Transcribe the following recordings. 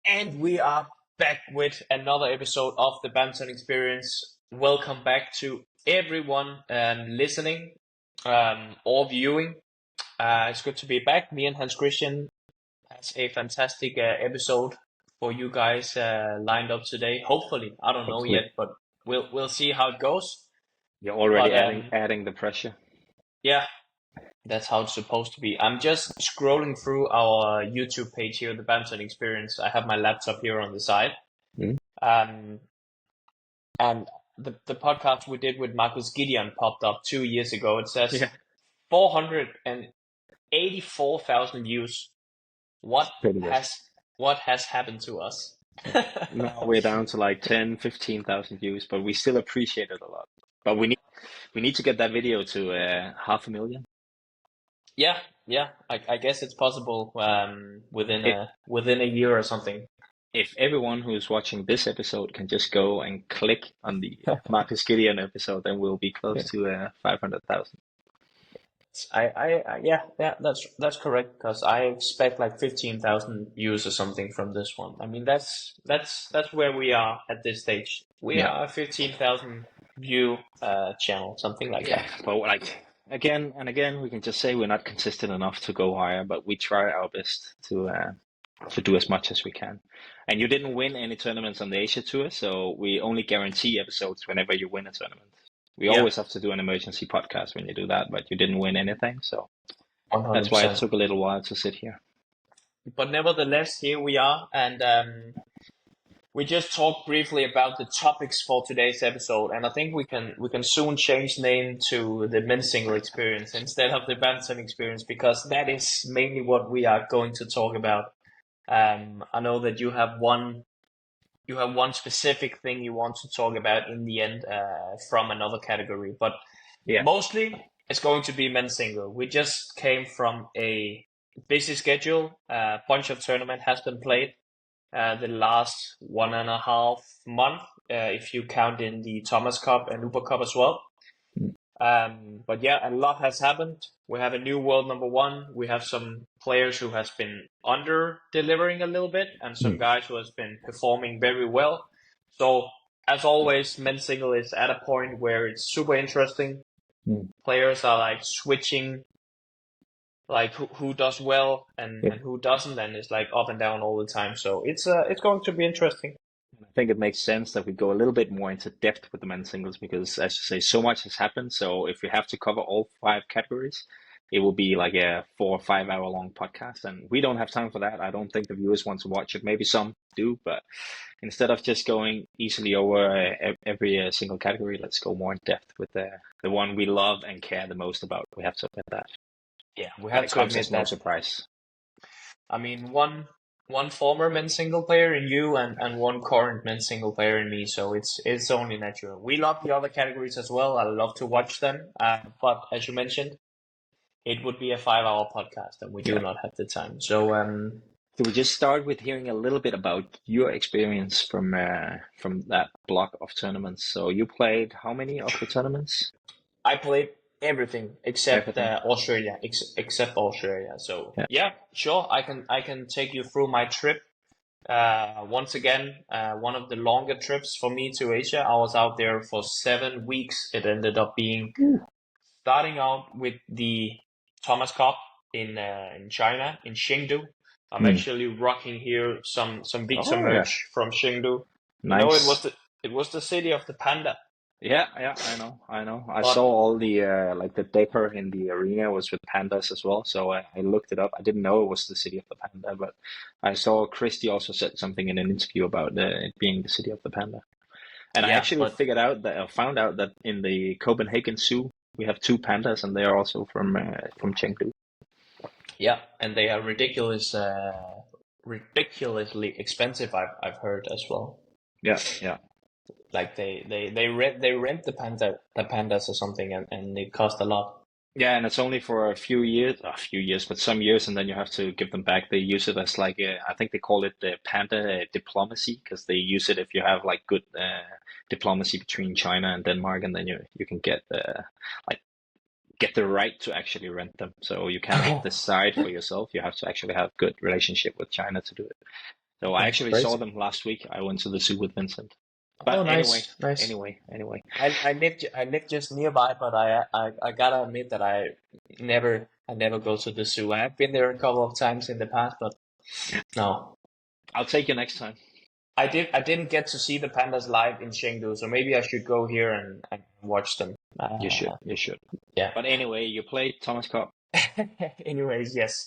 And we are back with another episode of the Badminton Experience. Welcome back to everyone listening or viewing. It's good to be back. Me and Hans-Kristian has a fantastic episode for you guys lined up today. Hopefully, I don't know Hopefully. yet, but we'll see how it goes. You're already But adding the pressure. yeah, that's how it's supposed to be. I'm just scrolling through our YouTube page here, the Badminton Experience. I have my laptop here on the side. Mm. Um, and the podcast we did with Marcus Gideon popped up 2 years ago. It says Yeah. 484,000 views. What Pretty good. has happened to us? Now we're down to like 10, 15,000 views, but we still appreciate it a lot. But we need to get that video to 500,000. Yeah. I guess it's possible within a year or something. If everyone who's watching this episode can just go and click on the Marcus Gideon episode, then we'll be close to 500,000. Yeah, that's correct, because I expect like 15,000 views or something from this one. I mean, that's where we are at this stage. We are a 15,000 view channel, something like that. But like again and again, we can just say we're not consistent enough to go higher, but we try our best to do as much as we can. And you didn't win any tournaments on the Asia Tour, so we only guarantee episodes whenever you win a tournament. We always have to do an emergency podcast when you do that, but you didn't win anything, so 100%. That's why it took a little while to sit here. But nevertheless, here we are, and we just talked briefly about the topics for today's episode, and I think we can soon change name to the men's single experience instead of the badminton experience, because that is mainly what we are going to talk about. I know that you have one specific thing you want to talk about in the end from another category, but mostly it's going to be men's single. We just came from a busy schedule. A bunch of tournament has been played the last 1.5 month, if you count in the Thomas Cup and Uber Cup as well. But yeah, a lot has happened. We have a new world number one. We have some players who has been under delivering a little bit, and some guys who has been performing very well. So as always, men's single is at a point where it's super interesting. Players are like switching, like who does well and who doesn't, and it's like up and down all the time. So it's going to be interesting. I think it makes sense that we go a little bit more into depth with the men's singles, because, as you say, so much has happened. So if we have to cover all 5 categories, it will be like a 4 or 5 hour long podcast, and we don't have time for that. I don't think the viewers want to watch it. Maybe some do, but instead of just going easily over every single category, let's go more in depth with the one we love and care the most about. We have to admit that. Yeah, we have to admit no that. surprise. I mean, one former men's single player in you and one current men's single player in me, so it's only natural. We love the other categories as well. I love to watch them, but as you mentioned, it would be a 5-hour podcast, and we do not have the time. So we just start with hearing a little bit about your experience from that block of tournaments. So you played how many of the tournaments? I played everything except Australia, except Australia. So yeah, sure, I can take you through my trip. Once again, one of the longer trips for me to Asia. I was out there for 7 weeks. It ended up being starting out with the Thomas Cup in China, in Chengdu. I'm actually rocking here some Victor merch from Chengdu. Nice. You know, it was the city of the panda. Yeah, I know. I saw all the like the decor in the arena was with pandas as well. So I looked it up. I didn't know it was the city of the panda, but I saw Christie also said something in an interview about it being the city of the panda. And I actually found out that in the Copenhagen Zoo we have 2 pandas, and they are also from Chengdu. Yeah, and they are ridiculously expensive. I've heard as well. Yeah. Like they rent the pandas or something, and it costs a lot. Yeah, and it's only for a few years, but some years, and then you have to give them back. They use it as like I think they call it the panda diplomacy, because they use it if you have like good diplomacy between China and Denmark, and then you can get the right to actually rent them. So you can't decide for yourself. You have to actually have good relationship with China to do it. So I actually Great. saw them last week. I went to the zoo with Vincent. Oh, But nice, nice. anyway. I live just nearby, but I gotta admit that I never go to the zoo. I have been there a couple of times in the past, but no. I'll take you next time. I didn't get to see the pandas live in Chengdu, so maybe I should go here and watch them. You should. Yeah. But anyway, you played Thomas Cup. Anyways, yes.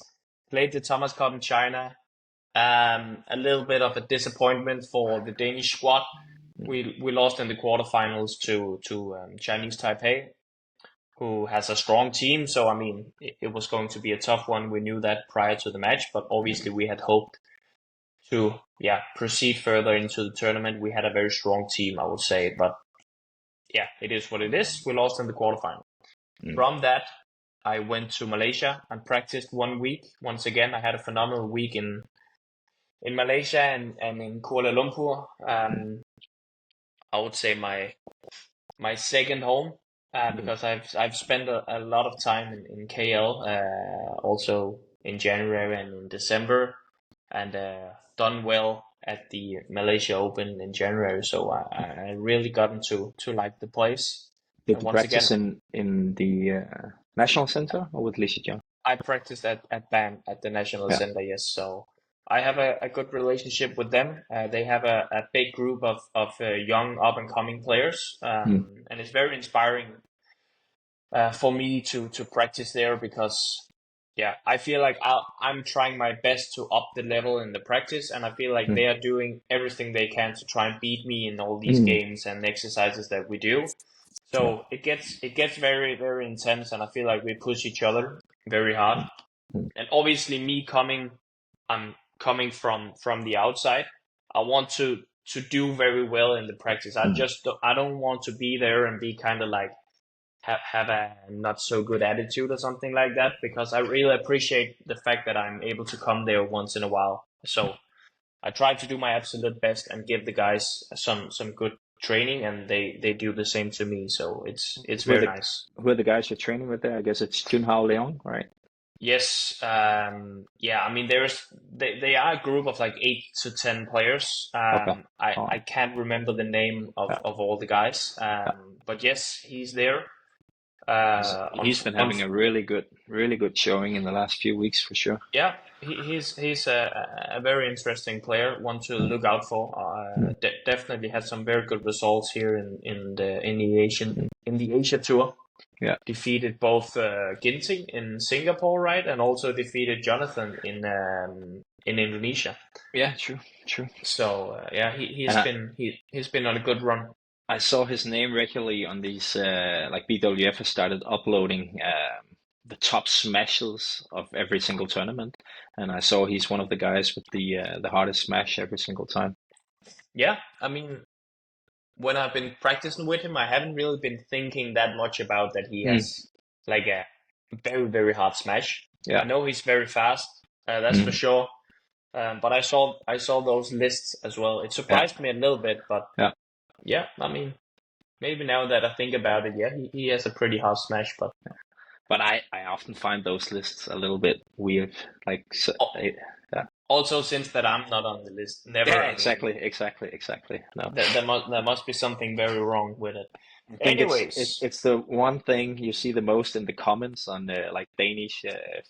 Played the Thomas Cup in China. A little bit of a disappointment for the Danish squad. We lost in the quarterfinals to Chinese Taipei, who has a strong team. So I mean, it was going to be a tough one. We knew that prior to the match, but obviously we had hoped to proceed further into the tournament. We had a very strong team, I would say, but yeah, it is what it is. We lost in the quarterfinal. From that, I went to Malaysia and practiced 1 week. Once again, I had a phenomenal week in Malaysia and in Kuala Lumpur. I would say my second home, because I've spent a lot of time in KL, also in January and in December, and done well at the Malaysia Open in January. So I really gotten to like the place. Did And you once practice again, in the National Center or with Li Shijiang? I practiced at BAM at the National Center, yes. So I have a good relationship with them. They have a big group of young up and coming players, and it's very inspiring for me to practice there, because I feel like I'm trying my best to up the level in the practice, and I feel like they are doing everything they can to try and beat me in all these games and exercises that we do. So it gets very, very intense, and I feel like we push each other very hard. And obviously, I'm coming from the outside. I want to do very well in the practice. I don't want to be there and be kind of like have a not so good attitude or something like that, because I really appreciate the fact that I'm able to come there once in a while. So I try to do my absolute best and give the guys some good training, and they do the same to me. So it's very nice. Who are the guys you're training with there? I guess it's Junhao Leong, right? Yes. I mean, they are a group of like 8 to 10 players. I can't remember the name of all the guys. But yes, he's there. He's been having a really good showing in the last few weeks for sure. Yeah, he's a very interesting player, one to look out for. Definitely had some very good results here in the Asia tour. Yeah, defeated both Ginting in Singapore, right, and also defeated Jonatan in Indonesia. Yeah, true. So he's been on a good run. I saw his name regularly on these, like BWF has started uploading the top smashes of every single tournament, and I saw he's one of the guys with the hardest smash every single time. Yeah, I mean, when I've been practicing with him, I haven't really been thinking that much about that he has like a very, very hard smash. Yeah. I know he's very fast, that's for sure. But I saw those lists as well. It surprised me a little bit, but yeah, I mean, maybe now that I think about it, he has a pretty hard smash, but I often find those lists a little bit weird. Like, also, since that I'm not on the list, never. Yeah, exactly. No, there must be something very wrong with it. I think it's the one thing you see the most in the comments on the like Danish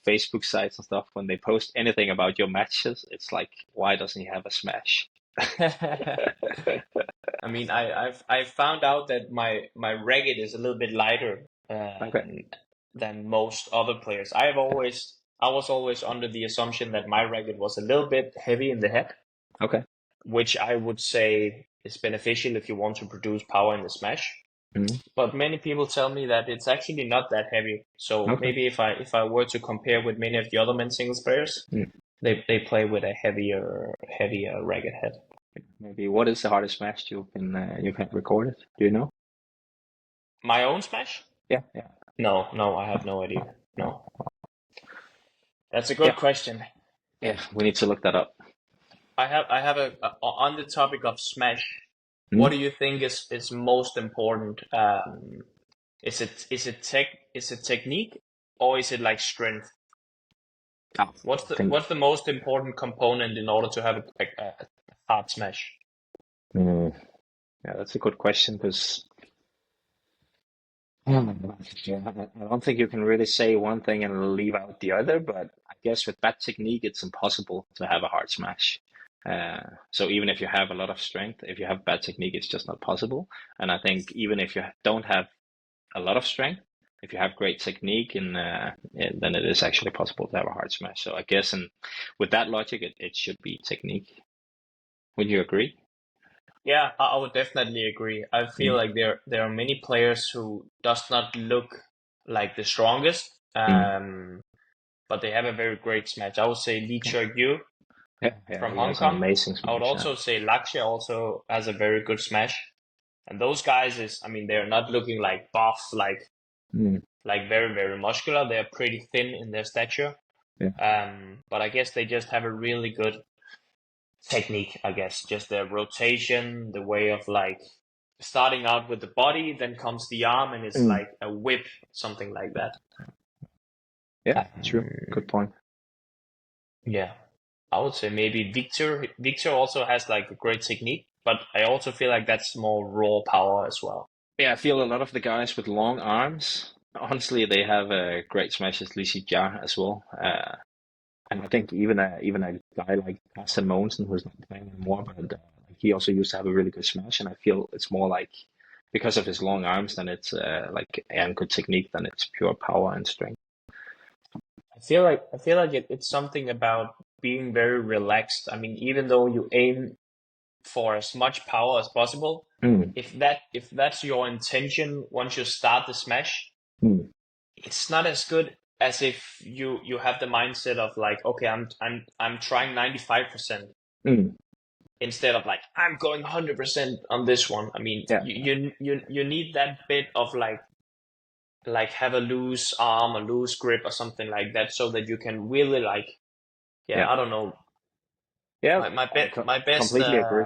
Facebook sites and stuff when they post anything about your matches. It's like, why doesn't he have a smash? I mean, I found out that my racket is a little bit lighter than most other players. I was always under the assumption that my racket was a little bit heavy in the head. Okay. Which I would say is beneficial if you want to produce power in the smash. But many people tell me that it's actually not that heavy. So maybe if I were to compare with many of the other men's singles players, they play with a heavier racket head. Maybe what is the hardest smash you can record it? Do you know? My own smash? Yeah. No, I have no idea. No. That's a good question. Yeah, we need to look that up. I have a on the topic of smash. What do you think is most important? Is it technique, or is it like strength? Oh, What's I think, the most important component in order to have a hard smash? mm, yeah, that's a good question because yeah, I don't think you can really say one thing and leave out the other. But I guess with bad technique, it's impossible to have a hard smash. So even if you have a lot of strength, if you have bad technique, it's just not possible. And I think even if you don't have a lot of strength, if you have great technique, then it is actually possible to have a hard smash. So I guess, and with that logic, it should be technique. Would you agree? Yeah, I would definitely agree. I feel Mm, like there are many players who does not look like the strongest, mm. but they have a very great smash. I would say Lee Yeah, Chuk-yu yeah, yeah. from He Hong has an Kong. amazing I would smash. Yeah. also say Lakshya also has a very good smash. And those guys I mean, they're not looking like buff, Mm, like very, very muscular. They're pretty thin in their stature. yeah. But I guess they just have a really good technique, I guess. Just their rotation, the way of like starting out with the body, then comes the arm, and it's Mm, like a whip, something like that. yeah. True. Um, Good point. yeah, I would say maybe Victor. Victor also has like a great technique, but I also feel like that's more raw power as well. Yeah, I feel a lot of the guys with long arms, honestly, they have a great smashes, Lisi Jia as well. And I think even a guy like Carsten Mogensen, who's not playing anymore, but he also used to have a really good smash. And I feel it's more like because of his long arms than it's like and good technique than it's pure power and strength. I feel like it's something about being very relaxed. I mean, even though you aim for as much power as possible, Mm, if that's your intention once you start the smash, mm, it's not as good as if you have the mindset of like, okay, I'm trying 95% mm. instead of like I'm going 100% on this one. I mean, Yeah, you need that bit of like have a loose arm, a loose grip or something like that so that you can really like, yeah, yeah, I don't know. yeah. Completely agree.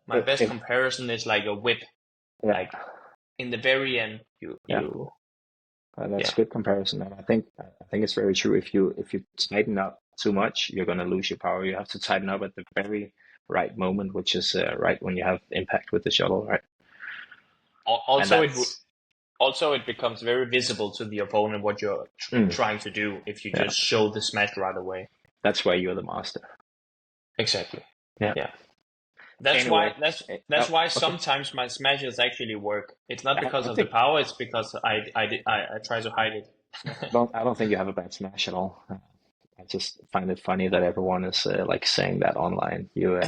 My best If comparison is like a whip. yeah, Like in the very end, yeah. you That's yeah. a good comparison, and I think it's very true. If you tighten up too much, you're going to lose your power. You have to tighten up at the very right moment, which is right when you have impact with the shuttle, right? And Also, that's it becomes very visible to the opponent what you're mm, trying to do if you yeah, just show the smash right away. that's why you're the master. Exactly. Yeah. Yeah. Anyway, That's oh, why okay. sometimes my smashes actually work. It's not I because don't of the think power. It's because I try to hide it. I don't think you have a bad smash at all. I just find it funny that everyone is like saying that online. You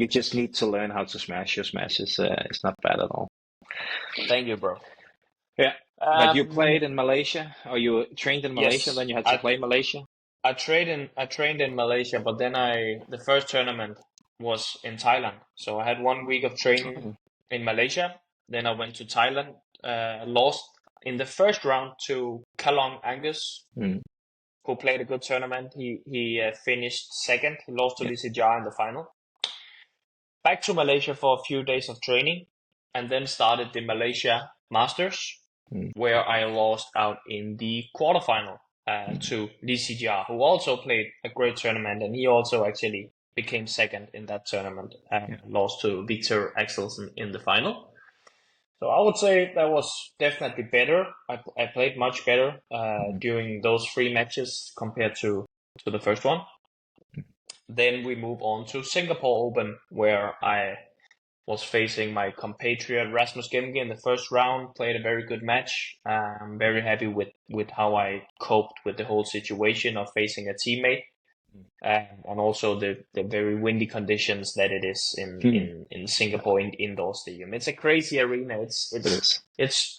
just need to learn how to smash. Your smash is not bad at all. Thank you, bro. Yeah. But you Um, played in Malaysia, or you trained in Malaysia, then yes, you had to play Malaysia? I trained in Malaysia, but then the first tournament was in Thailand. So I had 1 week of training Oh. in Malaysia. Then I went to Thailand, lost in the first round to Kalong Angus, Mm, who played a good tournament. He finished second. He lost to yeah. Lisi Jia in the final. Back to Malaysia for a few days of training, and then started the Malaysia Masters, Mm, where I lost out in the quarterfinal mm, to Li Xijia, who also played a great tournament, and he also actually became second in that tournament yeah. and lost to Victor Axelsen in the final. So I would say that was definitely better. I played much better Mm, during those 3 matches compared to the first one. Then we move on to Singapore Open, where I was facing my compatriot Rasmus Gemke in the first round, played a very good match. I'm very happy with how I coped with the whole situation of facing a teammate, mm, and also the very windy conditions that it is mm. in Yeah, Singapore indoor stadium. It's a crazy arena. it is. It's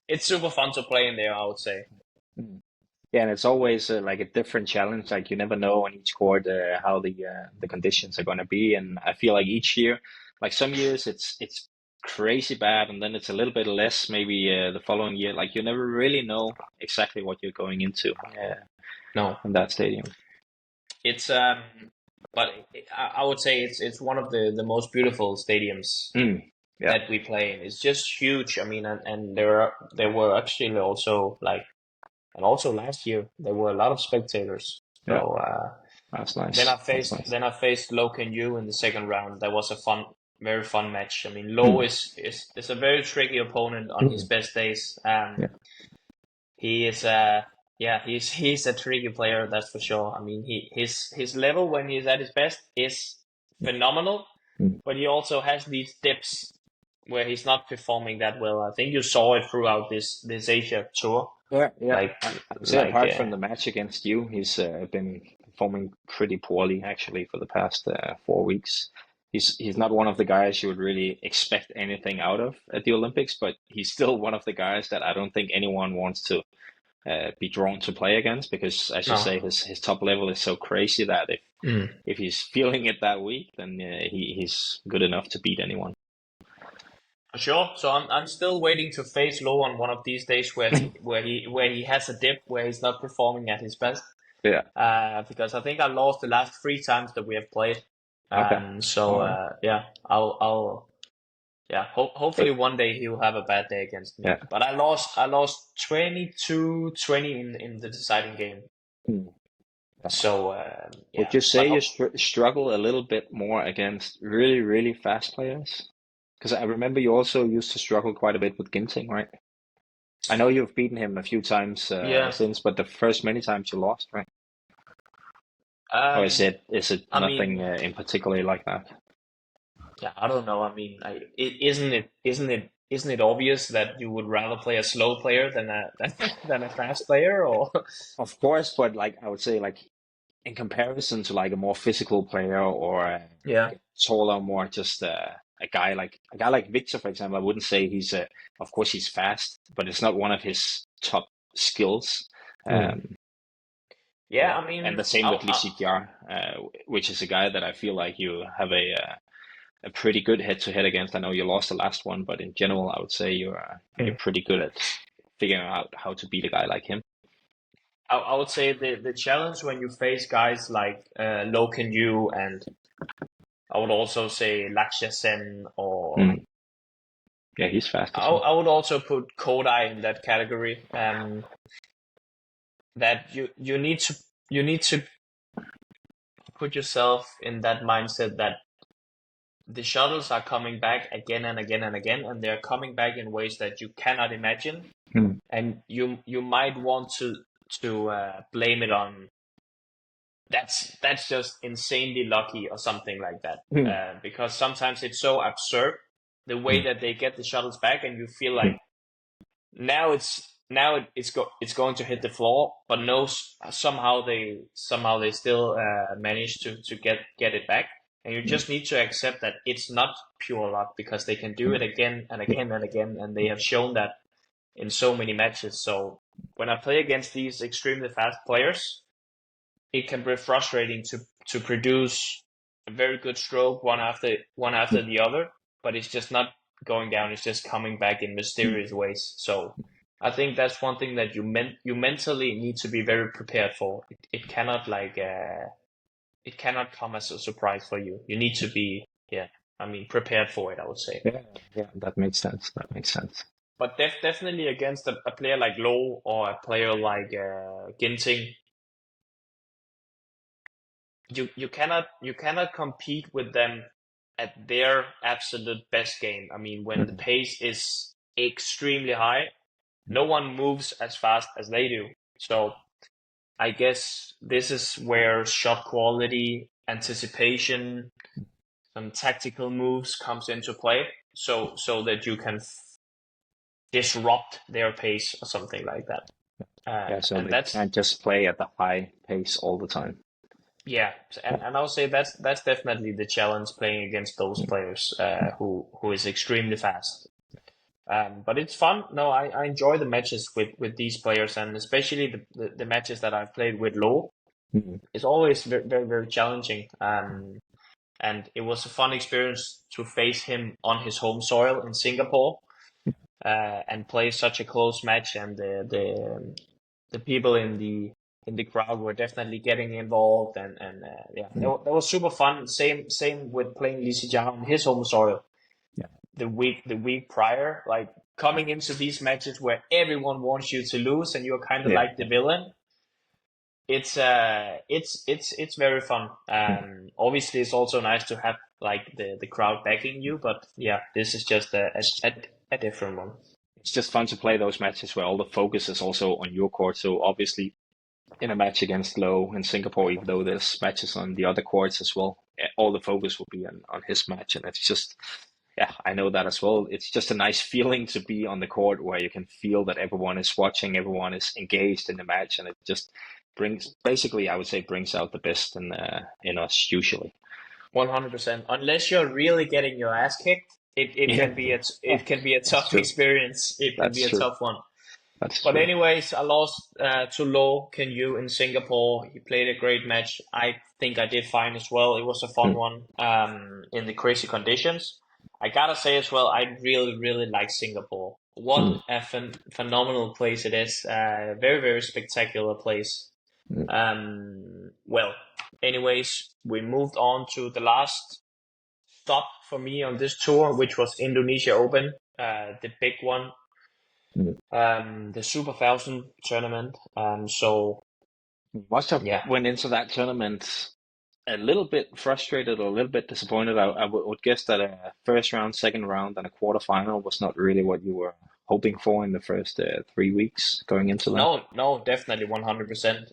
it's super fun to play in there, I would say. Mm. Yeah, and it's always like a different challenge. Like you never know on each court how the conditions are going to be, and I feel like each year, like some years it's crazy bad, and then it's a little bit less maybe the following year. Like you never really know exactly what you're going into No, in that stadium. it's but I would say it's one of the most beautiful stadiums Mm. Yeah. that we play in. It's just huge. I mean, and there were actually also like, and also last year there were a lot of spectators. Yeah, So that's nice. That's nice. then I faced Lo Can Yu in the second round. That was a very fun match. I mean, Lo Mm. is a very tricky opponent on his Mm. best days. Yeah. He is yeah, he's a tricky player, that's for sure. I mean, his level when he's at his best is phenomenal, Mm. but he also has these dips where he's not performing that well. I think you saw it throughout this Asia tour. Yeah, yeah. Like I'd say like apart from the match against you, he's been performing pretty poorly actually for the past 4 weeks. He's not one of the guys you would really expect anything out of at the Olympics, but he's still one of the guys that I don't think anyone wants to be drawn to play against because, as you no. say, his top level is so crazy that Mm. if he's feeling it that week, then he's good enough to beat anyone. For sure. So I'm still waiting to face Low on one of these days where he has a dip where he's not performing at his best. Yeah. Because I think I lost the last 3 times that we have played. Okay. So All right. yeah, I'll yeah. Hopefully But one day he'll have a bad day against me. yeah. But I lost 22-20 in the deciding game. Hmm. So Would yeah. you But say you struggle a little bit more against really, really fast players? Because I remember you also used to struggle quite a bit with Ginting, right? I know you've beaten him a few times yeah. since, but the first many times you lost, right? Or is it I nothing mean, in particular like that? yeah. I don't know. I mean, isn't it obvious that you would rather play a slow player than a than a fast player? Or Of course, but like I would say, like in comparison to like a more physical player or yeah. like a taller, more just a guy like Victor, for example, I wouldn't say he's of course he's fast, but it's not one of his top skills. Mm. Um, Yeah. I and the mean, same with Lixijar, which is a guy that I feel like you have a pretty good head-to-head against. I know you lost the last one, but in general, I would say you're pretty good at figuring out how to beat a guy like him. I would say the challenge when you face guys like Lo Can Yu, and I would also say Lakshya Sen, or Mm. Yeah, he's fast as well. I would also put Kodai in that category. That you need to put yourself in that mindset that the shuttles are coming back again and again and again, and they're coming back in ways that you cannot imagine, Mm. and you might want to blame it on that's just insanely lucky or something like that. Mm. Because sometimes it's so absurd the way Mm. that they get the shuttles back, and you feel like it's going to hit the floor, but no, somehow they still manage to get it back, and you just need to accept that it's not pure luck because they can do it again and again and again, and they have shown that in so many matches. So when I play against these extremely fast players, it can be frustrating to produce a very good stroke one after the other, but it's just not going down. It's just coming back in mysterious ways. So I think that's one thing that you mentally need to be very prepared for. It cannot it cannot come as a surprise for you. You need to be prepared for it, I would say. Yeah, yeah, that makes sense. That makes sense. But definitely against a player like Low or a player like Ginting, you cannot compete with them at their absolute best game. I mean, when the Mm. pace is extremely high, no one moves as fast as they do. So I guess this is where shot quality, anticipation, some tactical moves comes into play. So that you can disrupt their pace or something like that. Yeah, so And they that's can't just play at the high pace all the time. Yeah, and I'll say that's definitely the challenge playing against those players who is extremely fast. But it's fun. No, I enjoy the matches with these players, and especially the matches that I've played with Low. Mm. It's always very, very, very challenging. And it was a fun experience to face him on his home soil in Singapore, and play such a close match, and the people in the crowd were definitely getting involved, and yeah, that was super fun. Same with playing Lixijar on his home soil. Yeah. The week prior, like coming into these matches where everyone wants you to lose and you're kind of Yeah. like the villain. it's very fun. Obviously it's also nice to have like the crowd backing you, but yeah, this is just a different one. It's just fun to play those matches where all the focus is also on your court. So obviously, in a match against Low in Singapore, even though there's matches on the other courts as well, all the focus will be on his match, and it's just, yeah, I know that as well. It's just a nice feeling to be on the court where you can feel that everyone is watching, everyone is engaged in the match, and it just brings, basically, I would say, brings out the best in us usually. 100%. Unless you're really getting your ass kicked, it Yeah, can be a tough true. experience. It can be That's a true. tough one. That's But true. anyways, I lost to Lo Can You in Singapore. He played a great match. I think I did fine as well. It was a fun Mm, one in the crazy conditions. I gotta say as well, I really, really like Singapore. What mm, a phenomenal place it is. Very, very spectacular place. mm, Well, anyways, we moved on to the last stop for me on this tour, which was Indonesia Open, the big one, mm. the Super 1000 tournament. So Must have yeah, went into that tournament a little bit frustrated or a little bit disappointed. I would guess that a first round, second round, and a quarterfinal was not really what you were hoping for in the first 3 weeks going into that. no, definitely 100%.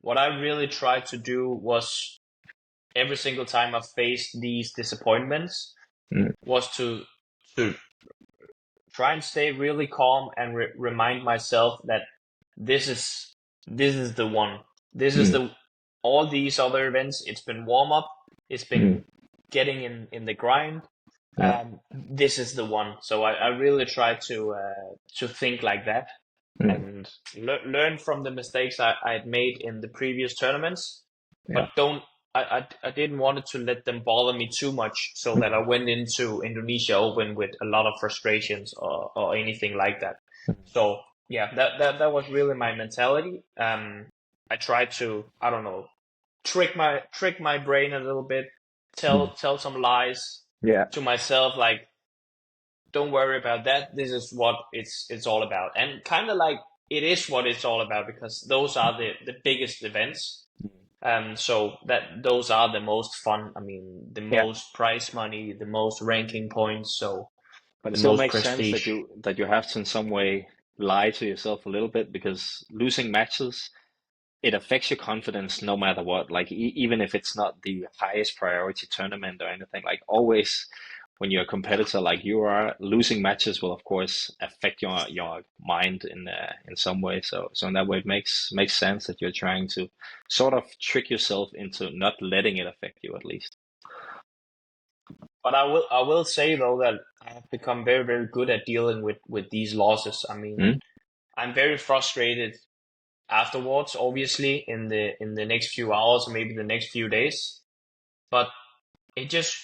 What I really tried to do was every single time I faced these disappointments Mm, was to try and stay really calm and remind myself that this is this is the one. This is mm, the all these other events. It's been warm up. It's mm, been getting in the grind. yeah, This is the one. So I really try to think like that mm, and learn from the mistakes I had made in the previous tournaments, yeah, but don't. I didn't want it to let them bother me too much, so that I went into Indonesia Open with a lot of frustrations or anything like that. So yeah, that was really my mentality. I tried to, I don't know, trick my brain a little bit, mm, tell some lies yeah, to myself, like don't worry about that. This is what it's all about, and kind of like it is what it's all about because those are the biggest events. So that those are the most fun. I mean, the yeah. most prize money, the most ranking points, so But it the still most makes sense prestige. that you have to in some way lie to yourself a little bit because losing matches, it affects your confidence no matter what. Like even if it's not the highest priority tournament or anything, like always when you're a competitor like you are, losing matches will of course affect your mind in some way. So in that way, it makes sense that you're trying to sort of trick yourself into not letting it affect you at least. But I will say though that I have become very, very good at dealing with these losses. I mean, Mm, I'm very frustrated afterwards, obviously, in the next few hours or maybe the next few days. But it just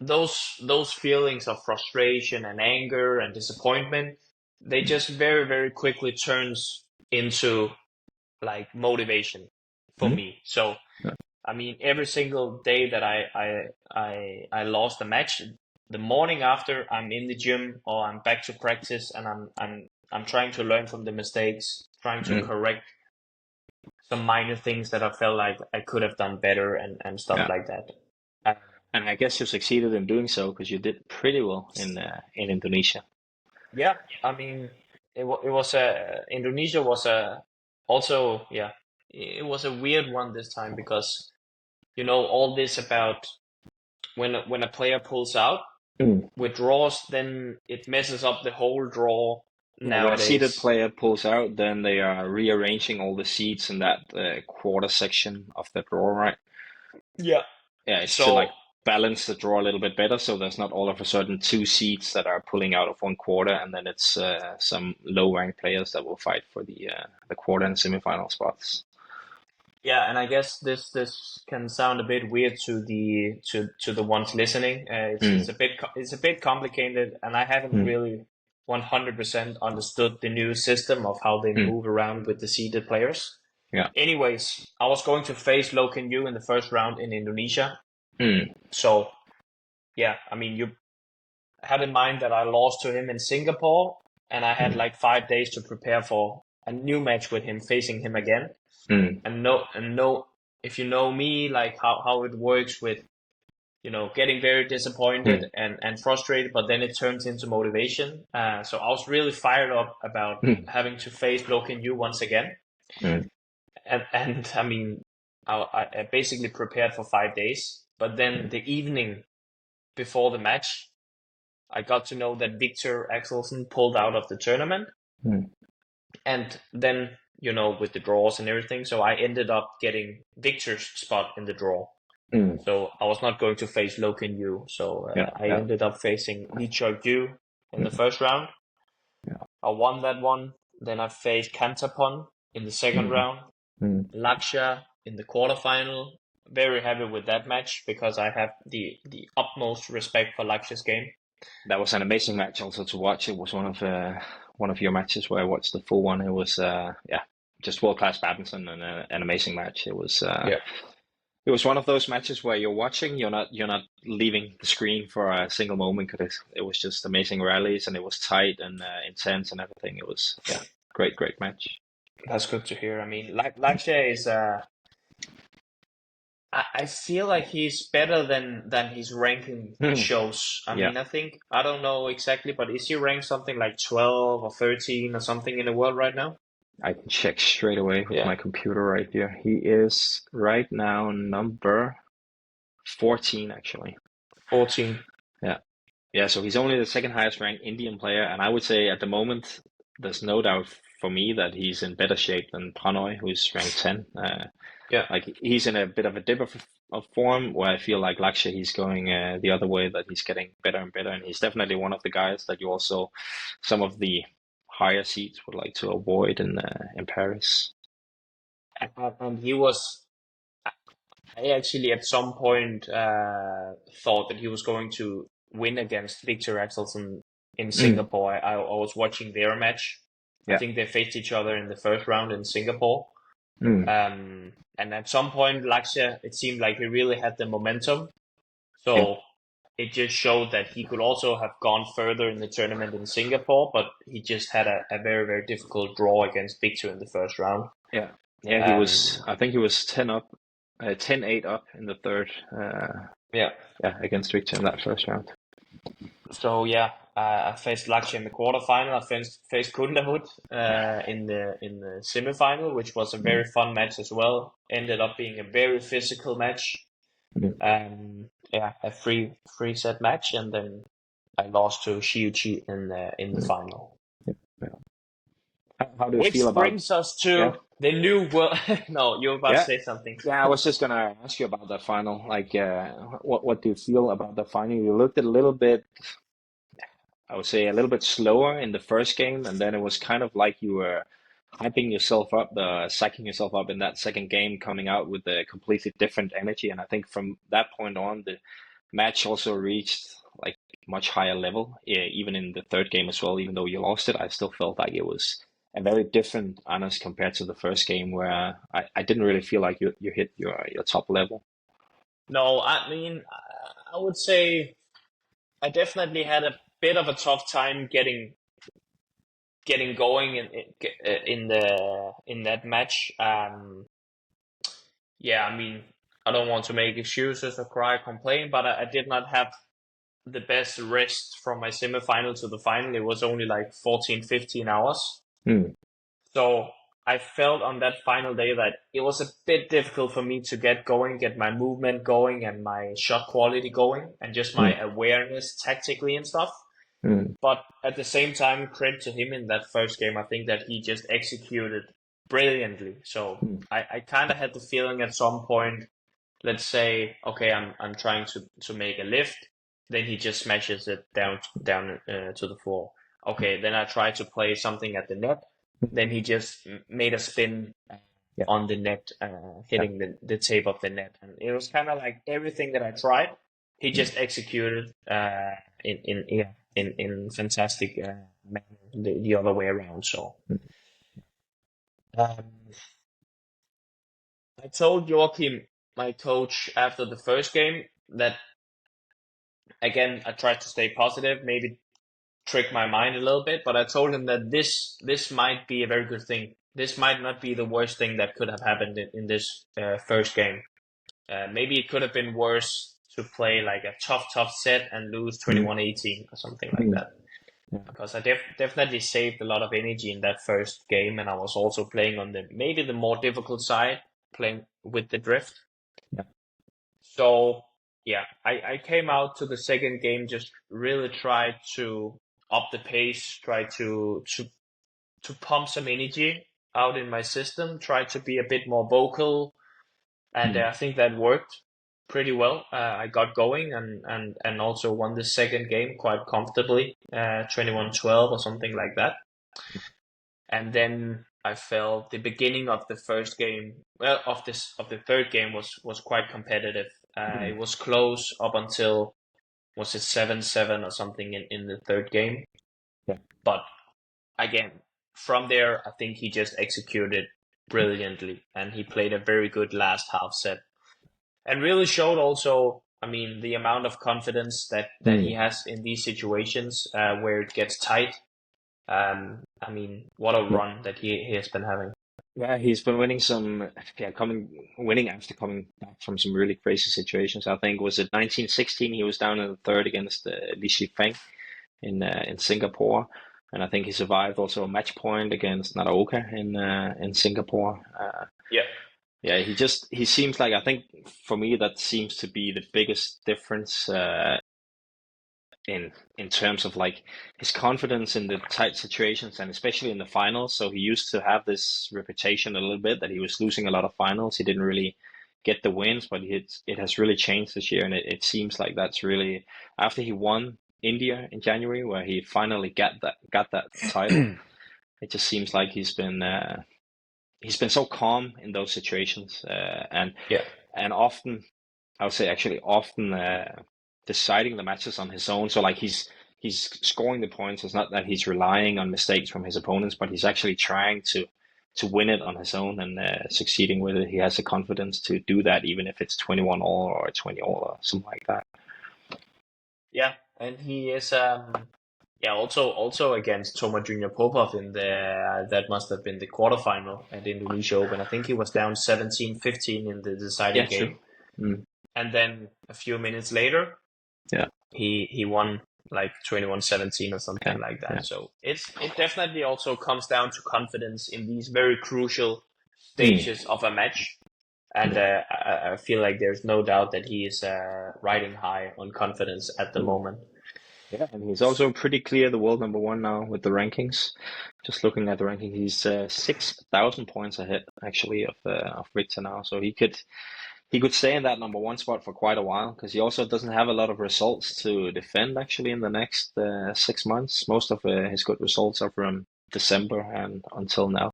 those feelings of frustration and anger and disappointment, they just very, very quickly turns into like motivation for mm, me. So yeah, I mean, every single day that I lost a match, the morning after I'm in the gym or I'm back to practice and I'm trying to learn from the mistakes, trying to mm, correct some minor things that I felt like I could have done better and stuff yeah. like that. Uh, And I guess you succeeded in doing so because you did pretty well in Indonesia. yeah, I mean, it was Indonesia was a also yeah, it was a weird one this time because all this about when a player pulls out Mm. withdraws, then it messes up the whole draw Yeah, when a seeded nowadays. player pulls out, then they are rearranging all the seats in that quarter section of the draw, right? Yeah. Yeah, it's to So like balance the draw a little bit better, so there's not all of a sudden two seats that are pulling out of one quarter, and then it's some low-ranked players that will fight for the quarter and semifinal spots. yeah, and I guess this can sound a bit weird to the ones listening. It's Mm, a bit complicated, and I haven't mm, really 100% understood the new system of how they mm, move around with the seeded players. yeah. Anyways, I was going to face Lo Can You in the first round in Indonesia. Mm, So yeah, I mean, you had in mind that I lost to him in Singapore, and I had mm, like 5 days to prepare for a new match with him, facing him again. And if you know me, like how it works with, getting very disappointed and frustrated, but then it turns into motivation. So I was really fired up about having to face Loken Yu once again. And I mean, I basically prepared for 5 days, but then the evening before the match, I got to know that Victor Axelsen pulled out of the tournament. And then, with the draws and everything, so I ended up getting Victor's spot in the draw. So I was not going to face Loken Yu. So I ended up facing Lee Choi-gyu in the first round. I won that one. Then I faced Kantapon in the second round. Lakshya in the quarterfinal. Very happy with that match because I have the utmost respect for Lakshya's game. That was an amazing match also to watch. It was one of your matches where I watched the full one. It was just world-class badminton and an amazing match. It was It was one of those matches where you're watching, you're not leaving the screen for a single moment because it was just amazing rallies and it was tight and intense and everything. It was great match. That's good to hear. I mean, Lakshya is I feel like he's better than his ranking shows. I mean, I don't know exactly, but is he ranked something like 12 or 13 or something in the world right now? I can check straight away with my computer right here. He is right now number 14, actually. 14. Yeah, so he's only the second highest ranked Indian player, and I would say at the moment, there's no doubt for me that he's in better shape than Pranoy, who's ranked 10. Like he's in a bit of a dip of form where I feel like Lakshya, he's going the other way, that he's getting better and better, and he's definitely one of the guys that you also, some of the higher seats would like to avoid in Paris. And he was, I actually at some point thought that he was going to win against Victor Axelsen in Singapore. I was watching their match. I think they faced each other in the first round in Singapore. And at some point, Lakshya, it seemed like he really had the momentum. So it just showed that he could also have gone further in the tournament in Singapore, but he just had a very, very difficult draw against Victor in the first round. He was, I think he was 10-8 up in the third. Against Victor in that first round. So I faced Lakshya in the quarterfinal. I faced Kundahood in the semifinal, which was a very fun match as well. Ended up being a very physical match. A free set match, and then I lost to Shi Yuqi in the final. How do you feel about? Which brings us to the new world. No, you were about to say something. Yeah, I was just gonna ask you about that final. Like, what do you feel about the final? You looked a little bit, I would say, a little bit slower in the first game, and then it was kind of like you were hyping yourself up, psyching yourself up in that second game, coming out with a completely different energy. And I think from that point on, the match also reached like much higher level, even in the third game as well. Even though you lost it, I still felt like it was a very different Anders compared to the first game, where I didn't really feel like you hit your top level. No, I mean, I would say I definitely had a bit of a tough time getting going in that match. I mean, I don't want to make excuses or cry or complain, but I did not have the best rest from my semifinal to the final. It was only like 14-15 hours. So I felt on that final day that it was a bit difficult for me to get my movement going and my shot quality going and just my awareness tactically and stuff. But at the same time, credit to him in that first game, I think that he just executed brilliantly. So I kind of had the feeling at some point, let's say, okay, I'm trying to make a lift, then he just smashes it down to the floor. Okay, then I try to play something at the net, then he just made a spin on the net, hitting the tape of the net, and it was kind of like everything that I tried, he just executed in fantastic manner the other way around. So I told Joachim, my coach, after the first game that, again, I tried to stay positive. Maybe trick my mind a little bit, but I told him that this might be a very good thing. This might not be the worst thing that could have happened in this first game. Maybe it could have been worse to play like a tough set and lose 21-18 or something like that. Yeah. Because I definitely saved a lot of energy in that first game, and I was also playing on maybe the more difficult side, playing with the drift. Yeah. So yeah, I came out to the second game, just really tried to up the pace, try to pump some energy out in my system, try to be a bit more vocal, and I think that worked pretty well. I got going and also won the second game quite comfortably, 21-12 or something like that. And then I felt the beginning of the first game, of the third game was quite competitive. It was close up until, was it 7-7 or something in the third game? Yeah. But again, from there, I think he just executed brilliantly, and he played a very good last half set, and really showed also, I mean, the amount of confidence that he has in these situations where it gets tight. I mean, what a run that he has been having. Yeah, he's been winning winning after coming back from some really crazy situations. I think was it 1916 he was down in the third against Li Shifeng in Singapore, and I think he survived also a match point against Naraoka in Singapore. Yeah, he seems like, I think for me that seems to be the biggest difference in terms of like his confidence in the tight situations, and especially in the finals. So he used to have this reputation a little bit that he was losing a lot of finals. He didn't really get the wins, but it has really changed this year, and it seems like that's really after he won India in January, where he finally got that title. It just seems like he's been so calm in those situations, and often, I would say actually often deciding the matches on his own. So like he's scoring the points. It's not that he's relying on mistakes from his opponents, but he's actually trying to win it on his own and succeeding with it. He has the confidence to do that, even if it's 21 all or 20 all or something like that. Yeah, and he is also against Toma Junior Popov in that must have been the quarterfinal at Indonesia Open. I think he was down 17-15 in the deciding game. And then a few minutes later, he won like 21-17 or something like that. So it definitely also comes down to confidence in these very crucial stages of a match. And I feel like there's no doubt that he is riding high on confidence at the moment. Yeah, and he's also pretty clear the world number one now with the rankings. Just looking at the ranking, he's 6,000 points ahead actually of Victor now. So he could stay in that number one spot for quite a while, because he also doesn't have a lot of results to defend actually in the next 6 months. Most of his good results are from December and until now.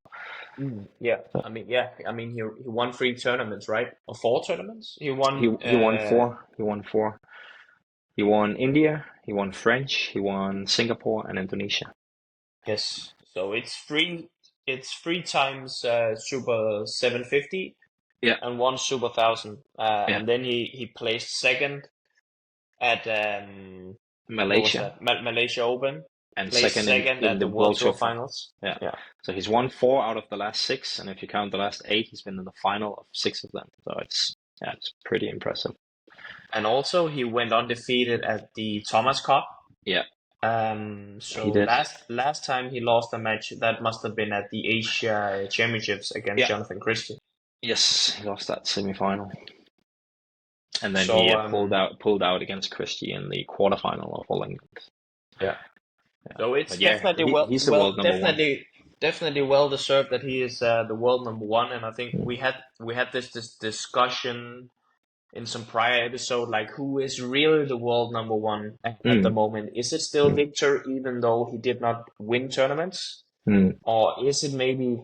Yeah, I mean, he won 3 tournaments, right? Or 4 tournaments? He won 4. He won 4. He won India, he won French, he won Singapore and Indonesia. Yes, so it's 3 times Super 750. Yeah. And 1 Super 1000. And then he placed second at Malaysia. Malaysia Open. And placed second at the World Tour Finals. Yeah. So he's won 4 out of the last 6, and if you count the last 8, he's been in the final of 6 of them. So it's pretty impressive. And also he went undefeated at the Thomas Cup. Yeah. So last time he lost a match, that must have been at the Asia Championships against Jonatan Christie. Yes, he lost that semi-final, and then he pulled out against Christie in the quarterfinal of All England. Yeah. So it's he's the world number one. Definitely well deserved that he is the world number one. And I think we had this discussion in some prior episode, like who is really the world number one at the moment? Is it still Victor, even though he did not win tournaments, or is it maybe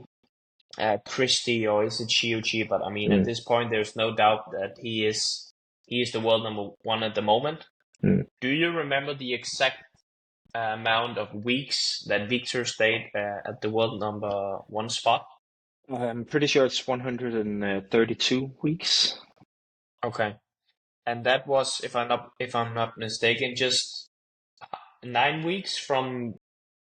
Christie, or is it Shi Yuqi? But I mean, at this point, there's no doubt that he is the world number one at the moment. Do you remember the exact amount of weeks that Victor stayed at the world number one spot? I'm pretty sure it's 132 weeks. Okay, and that was, if I'm not mistaken, just 9 weeks from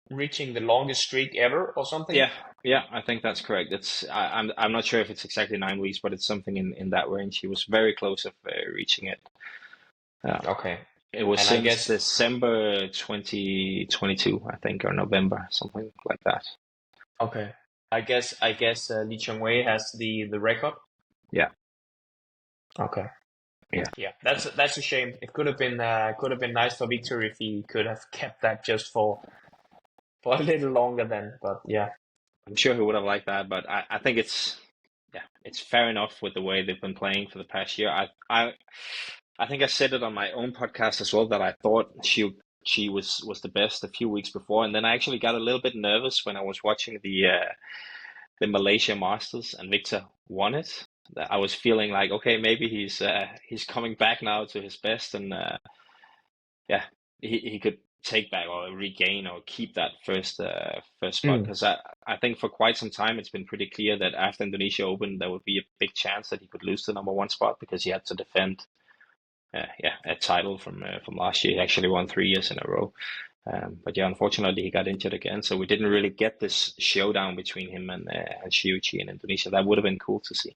reaching the longest streak ever or something. Yeah, I think that's correct. I'm not sure if it's exactly 9 weeks, but it's something in that range. He was very close of reaching it. Okay. It was And I since guess December 2022, I think, or November, something like that. okay. I guess Lee Chong-wei has the record. Yeah. Okay. Yeah. Yeah, that's a shame. It could have been nice for Victor if he could have kept that just for a little longer then. But yeah. I'm sure he would have liked that, but I think it's fair enough with the way they've been playing for the past year. I think I said it on my own podcast as well that I thought she was the best a few weeks before, and then I actually got a little bit nervous when I was watching the Malaysia Masters and Victor won it. I was feeling like, okay, maybe he's coming back now to his best, and yeah, he could take back or regain or keep that first spot, because I think for quite some time it's been pretty clear that after Indonesia Open there would be a big chance that he could lose the number one spot because he had to defend a title from last year. He actually won 3 years in a row. But yeah, unfortunately he got injured again, so we didn't really get this showdown between him and Shi Yuqi in Indonesia. That would have been cool to see.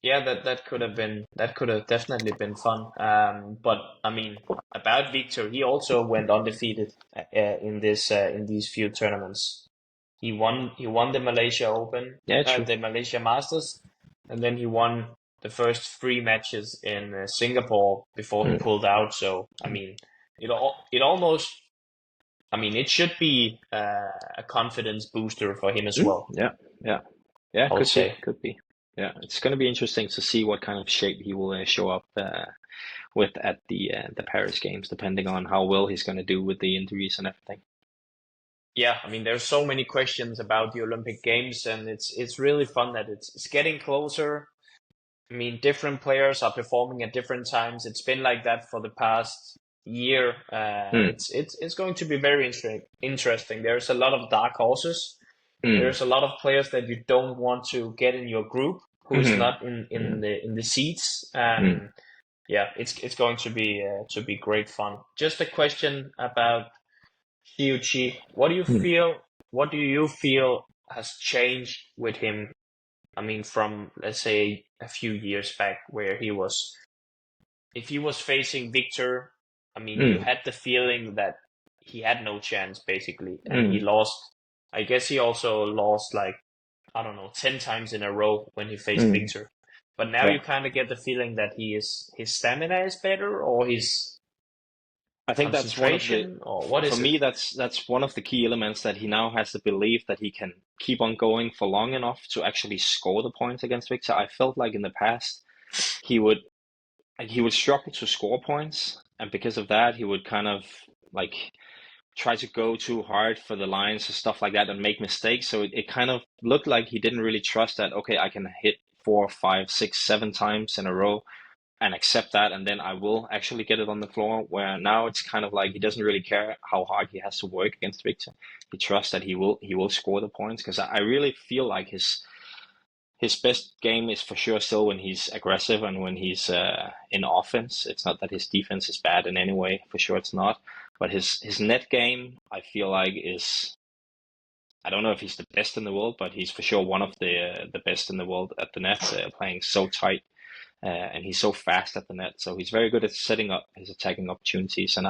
Yeah, that could have definitely been fun. But I mean, about Victor, he also went undefeated in these few tournaments. He won the Malaysia Open, Yeah, true. the Malaysia Masters, and then he won the first 3 matches in Singapore before he pulled out. So I mean, it almost, I mean, it should be a confidence booster for him as well. Yeah, I would say. could be. Yeah, it's going to be interesting to see what kind of shape he will show up with at the Paris Games, depending on how well he's going to do with the injuries and everything. Yeah, I mean, there's so many questions about the Olympic Games, and it's really fun that it's getting closer. I mean, different players are performing at different times. It's been like that for the past year. It's going to be very interesting. There's a lot of dark horses. There's a lot of players that you don't want to get in your group who's not in the seats. Yeah, it's going to be great fun. Just a question about Shi Yuqi. What do you feel has changed with him? I mean, from, let's say, a few years back, where if he was facing Victor, I mean, you had the feeling that he had no chance, basically, and he lost. I guess he also lost, like, I don't know, 10 times in a row when he faced Victor. But now you kind of get the feeling that his stamina is better, or his I think that's one of concentration, or what is for it? me, that's one of the key elements, that he now has the belief that he can keep on going for long enough to actually score the points against Victor. I felt like in the past he would struggle to score points, and because of that he would kind of like try to go too hard for the lines and stuff like that and make mistakes. So it kind of looked like he didn't really trust that, okay, I can hit 4, 5, 6, 7 times in a row and accept that, and then I will actually get it on the floor. Where now it's kind of like he doesn't really care how hard he has to work against Victor. He trusts that he will score the points, because I really feel like his best game is for sure still when he's aggressive and when he's in offense. It's not that his defense is bad in any way, for sure it's not. But his net game, I feel like, is, I don't know if he's the best in the world, but he's for sure one of the best in the world at the net, playing so tight. And he's so fast at the net, so he's very good at setting up his attacking opportunities. And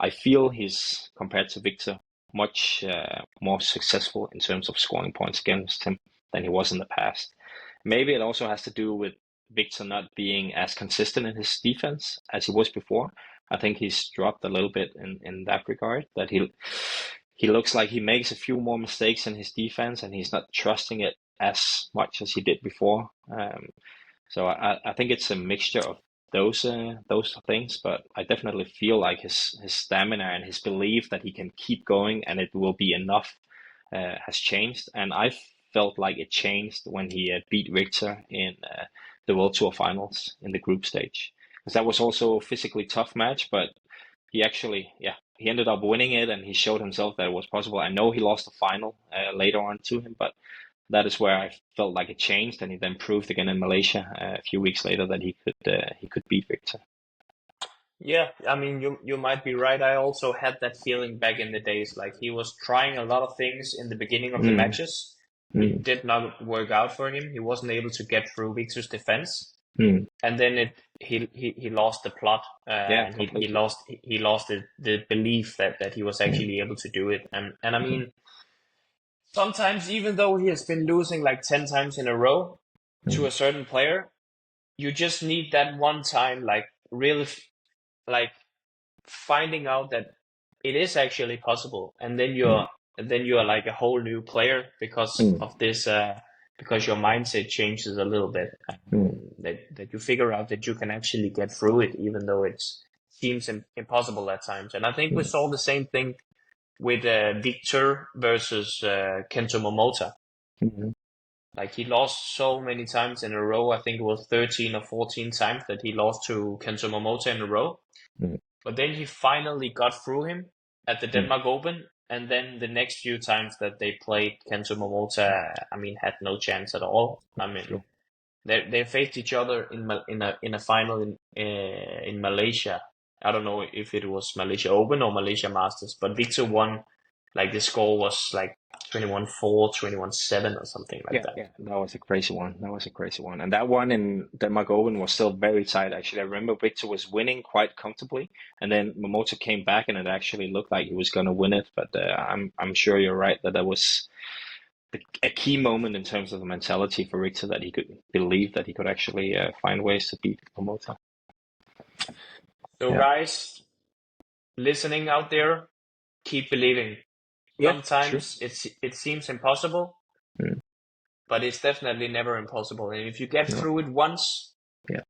I feel he's, compared to Victor, much more successful in terms of scoring points against him than he was in the past. Maybe it also has to do with Victor not being as consistent in his defense as he was before. I think he's dropped a little bit in that regard, that he looks like he makes a few more mistakes in his defense and he's not trusting it as much as he did before. So I think it's a mixture of those things, but I definitely feel like his stamina and his belief that he can keep going and it will be enough has changed. And I felt like it changed when he beat Victor in the World Tour Finals in the group stage, because that was also a physically tough match, but he actually, he ended up winning it, and he showed himself that it was possible. I know he lost the final later on to him, but that is where I felt like it changed, and he then proved again in Malaysia a few weeks later that he could beat Victor. Yeah, I mean, you might be right. I also had that feeling back in the days. Like he was trying a lot of things in the beginning of the Mm, matches. It mm, did not work out for him. He wasn't able to get through Victor's defense, mm. and then he lost the plot, Yeah, and completely. he lost the belief that he was Mm, actually able to do it. And I mm, mean, sometimes even though he has been losing like 10 times in a row to mm, a certain player, you just need that one time, like really, like finding out that it is actually possible, and mm, then you are like a whole new player because mm, of this, because your mindset changes a little bit, mm, that you figure out that you can actually get through it, even though it seems impossible at times. And I think we mm, saw the same thing with Victor versus Kento Momota. mm, Like he lost so many times in a row. I think it was 13 or 14 times that he lost to Kento Momota in a row. mm, But then he finally got through him at the mm. Denmark Open. And then the next few times that they played, Kento Momota, I mean, had no chance at all. I mean, True. they faced each other in a final in Malaysia. I don't know if it was Malaysia Open or Malaysia Masters, but Victor won. Like the score was like 21-4, 21-7 or something like Yeah, that. yeah, that was a crazy one. That was a crazy one. And that one in Denmark Open was still very tight, actually. I remember Victor was winning quite comfortably, and then Momota came back, and it actually looked like he was going to win it. But I'm sure you're right that that was a key moment in terms of the mentality for Victor, that he could believe that he could actually find ways to beat Momota. So Yeah, guys, listening out there, keep believing. yeah, true. Sometimes it seems impossible, Mm, but it's definitely never impossible. And if you get no, through it once, yeah,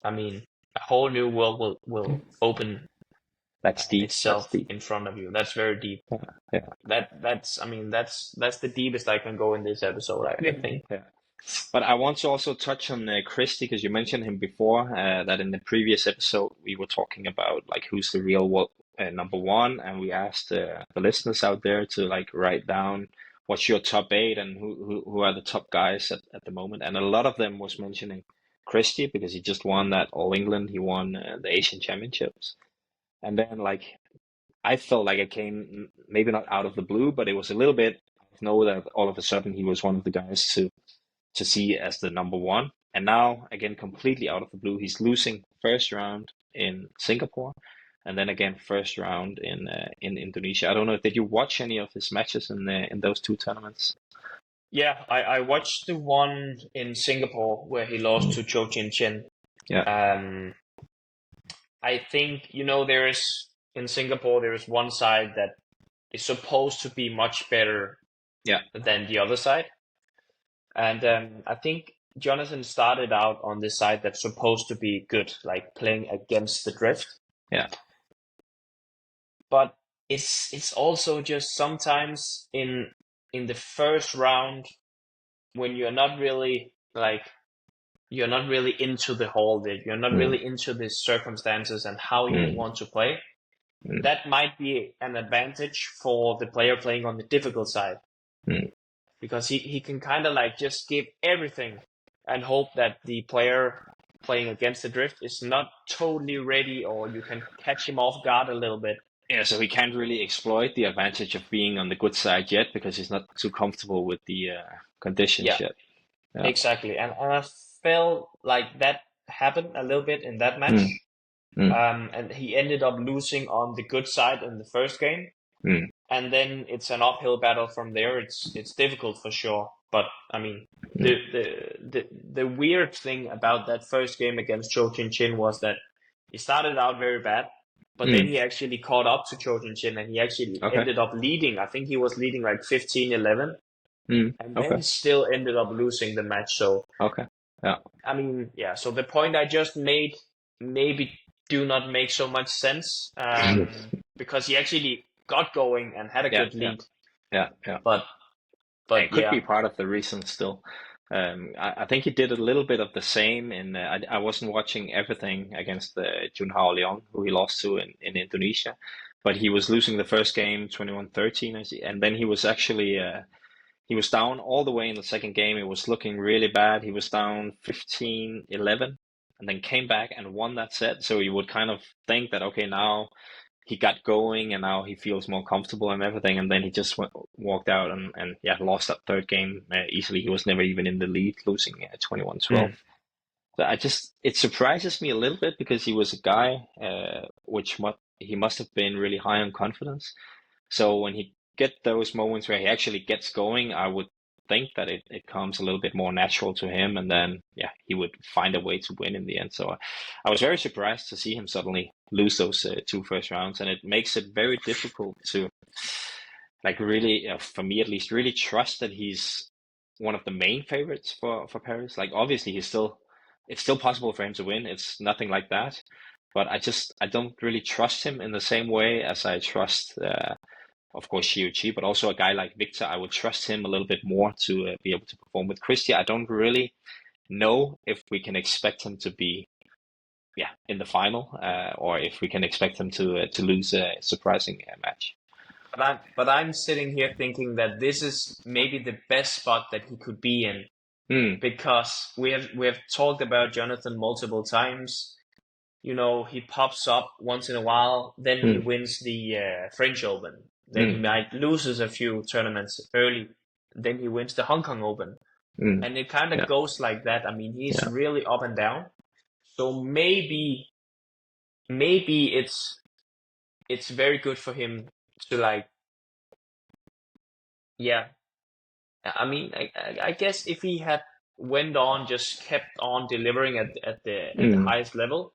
I mean, a whole new world will open that's deep. That's itself deep. in front of you. That's very deep. Yeah, yeah. That's I mean that's the deepest I can go in this episode. I think. Yeah. But I want to also touch on Christie, because you mentioned him before. That in the previous episode we were talking about like who's the real world number one, and we asked the listeners out there to like write down what's your top eight and who are the top guys at the moment. And a lot of them was mentioning Christie because he just won that All England. He won the Asian Championships, and then like I felt like it came maybe not out of the blue, but it was a little bit. Know that all of a sudden he was one of the guys to see as the number one. And now, again, completely out of the blue, he's losing first round in Singapore, and then again first round in Indonesia. I don't know. Did you watch any of his matches in those two tournaments? Yeah, I watched the one in Singapore where he lost Mm. to Chou Chen. Yeah. I think there is in Singapore there is one side that is supposed to be much better Yeah. than the other side. And I think Jonathan started out on the side that's supposed to be good, like playing against the drift. Yeah. But it's also just sometimes in the first round when you're not really into the whole bit, you're not Mm. really into the circumstances and how you Mm. want to play. Mm. That might be an advantage for the player playing on the difficult side. Mm. Because he can kind of like just give everything and hope that the player playing against the drift is not totally ready, or you can catch him off guard a little bit. Yeah, so he can't really exploit the advantage of being on the good side yet because he's not too comfortable with the conditions Yeah, yet. Yeah. exactly. And I felt like that happened a little bit in that match. Mm. Mm. And he ended up losing on the good side in the first game. Mm. And then it's an uphill battle from there. It's difficult for sure. But I mean, the weird thing about that first game against Chou Chin was that he started out very bad, but then Mm. he actually caught up to Chou Chin and he actually Okay. ended up leading. I think he was leading like 15-11, Mm. and Okay. then still ended up losing the match. So Okay. Yeah. I mean, yeah. So the point I just made maybe do not make so much sense, because he actually got going and had a Yeah. good lead. Yeah. Yeah. But It could be yeah, part of the reason still. I think he did a little bit of the same in. I wasn't watching everything against Junhao Leong, who he lost to in Indonesia, but he was losing the first game 21-13, and then he was actually he was down all the way in the second game. It was looking really bad. He was down 15-11, and then came back and won that set. So you would kind of think that, okay, now he got going and now he feels more comfortable and everything. And then he just walked out and lost that third game easily. He was never even in the lead, losing 21-12. So it surprises me a little bit because he was a guy he must have been really high on confidence. So when he get those moments where he actually gets going, I would think that it comes a little bit more natural to him, and then he would find a way to win in the end. So I was very surprised to see him suddenly lose those two first rounds, and it makes it very difficult to really, for me at least, really trust that he's one of the main favorites for Paris. Like obviously it's still possible for him to win. It's nothing like that, but I don't really trust him in the same way as I trust of course, Shi Yuqi, but also a guy like Victor. I would trust him a little bit more to be able to perform. With Christie, I don't really know if we can expect him to be, in the final, or if we can expect him to lose a surprising match. But I'm sitting here thinking that this is maybe the best spot that he could be in, because we have talked about Jonatan multiple times. He pops up once in a while, then he wins the French Open. Then he might loses a few tournaments early. Then he wins the Hong Kong Open. And it kind of goes like that. I mean, he's really up and down. So maybe it's very good for him to I mean, I guess if he had went on, just kept on delivering at the highest level,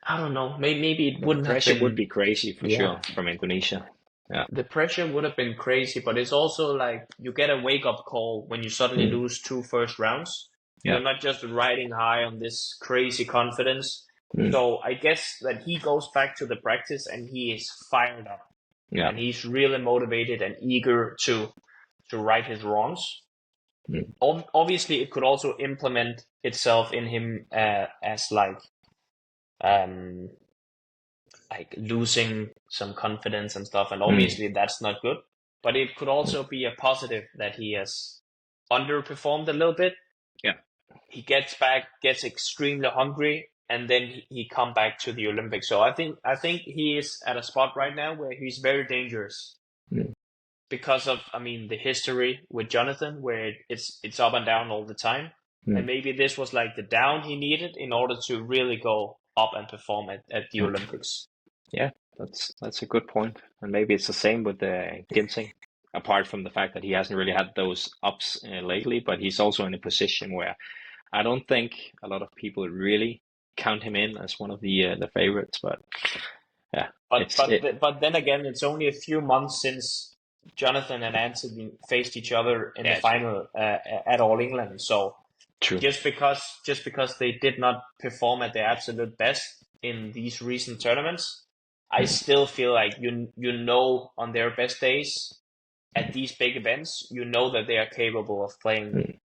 I don't know. Maybe it wouldn't have been. The pressure would be crazy for sure from Indonesia. Yeah. The pressure would have been crazy, but it's also like you get a wake-up call when you suddenly lose two first rounds. You're not just riding high on this crazy confidence. So I guess that he goes back to the practice and he is fired up. Yeah. And he's really motivated and eager to right his wrongs. Obviously, it could also implement itself in him as losing some confidence and stuff, and obviously that's not good. But it could also be a positive that he has underperformed a little bit. Yeah, he gets back, gets extremely hungry, and then he come back to the Olympics. So I think he is at a spot right now where he's very dangerous because of the history with Jonatan, where it's up and down all the time. And maybe this was like the down he needed in order to really go up and perform at the Olympics. Yeah, that's a good point. And maybe it's the same with Ginseng, apart from the fact that he hasn't really had those ups lately, but he's also in a position where I don't think a lot of people really count him in as one of the favorites. But yeah, but then again, it's only a few months since Jonatan and Anthony faced each other in the final at All England. So true. Just because they did not perform at their absolute best in these recent tournaments, I still feel like on their best days at these big events, that they are capable of playing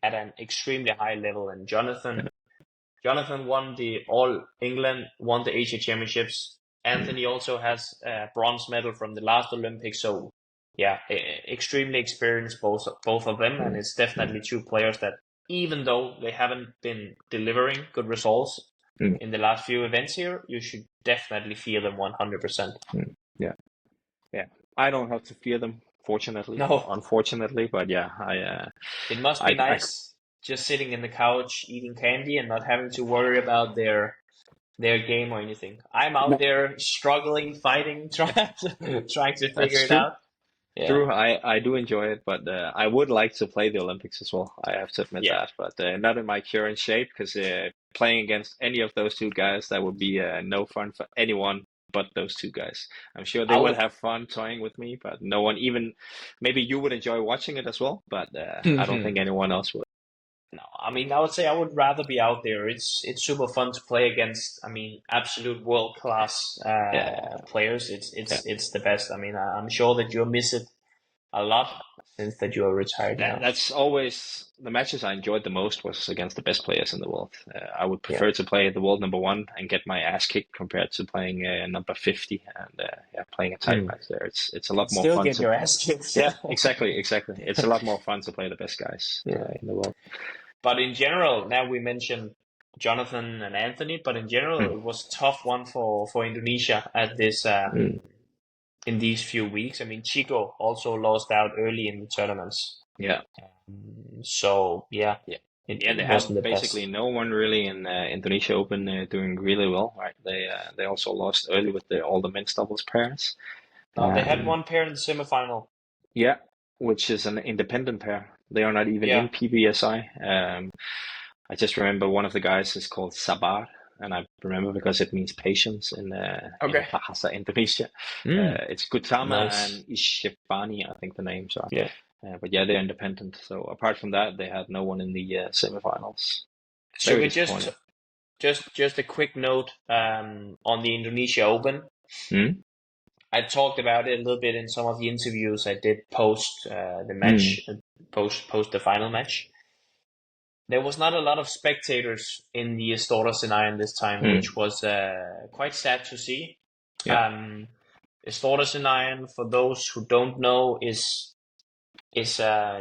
at an extremely high level. And Jonatan won the All England, won the Asia Championships. Anthony also has a bronze medal from the last Olympics. So extremely experienced both of them, and it's definitely two players that, even though they haven't been delivering good results in the last few events here, you should definitely fear them 100%. Yeah. I don't have to fear them, fortunately. No. Unfortunately, but it must be nice just sitting in the couch eating candy and not having to worry about their game or anything. I'm out there struggling, fighting, trying to figure it out. Yeah. True, I do enjoy it, but I would like to play the Olympics as well. I have to admit that, but not in my current shape, because playing against any of those two guys, that would be no fun for anyone but those two guys. I'm sure they would have fun toying with me, but no one, even maybe you would enjoy watching it as well, but I don't think anyone else would. No, I would say I would rather be out there. It's super fun to play against. Absolute world class players. It's the best. I'm sure that you'll miss it a lot since that you are retired now. That's always the matches I enjoyed the most was against the best players in the world. I would prefer to play the world number 1 and get my ass kicked compared to playing number 50 and playing a title match there. It's a lot more still fun. Get your ass kicked. Yeah, exactly. It's a lot more fun to play the best guys in the world. But in general, now we mentioned Jonathan and Anthony, but in general, Mm. it was a tough one for Indonesia at this Mm. in these few weeks. I mean, Chico also lost out early in the tournaments. Yeah. So yeah, Yeah. it, Yeah, it they wasn't have the basically best. no one really in Indonesia Open doing really well, right? They also lost early with all the men's doubles pairs. They had Um, one pair in the semifinal. yeah, which is an independent pair. They are not even Yeah. in PBSI. I just remember one of the guys is called Sabar, and I remember because it means patience in Okay. Bahasa Indonesia. Mm, It's Gutama and nice. Ishifani, I think the names are. Yeah. But yeah, they're independent. So apart from that, they had no one in the semifinals. Should Very we just disappointing. just a quick note on the Indonesia Open? Hmm? I talked about it a little bit in some of the interviews I did post the Hmm. match, post the final match. There was not a lot of spectators in the Estoril this time, Hmm. which was quite sad to see. Yeah. Um, Estoril, for those who don't know, is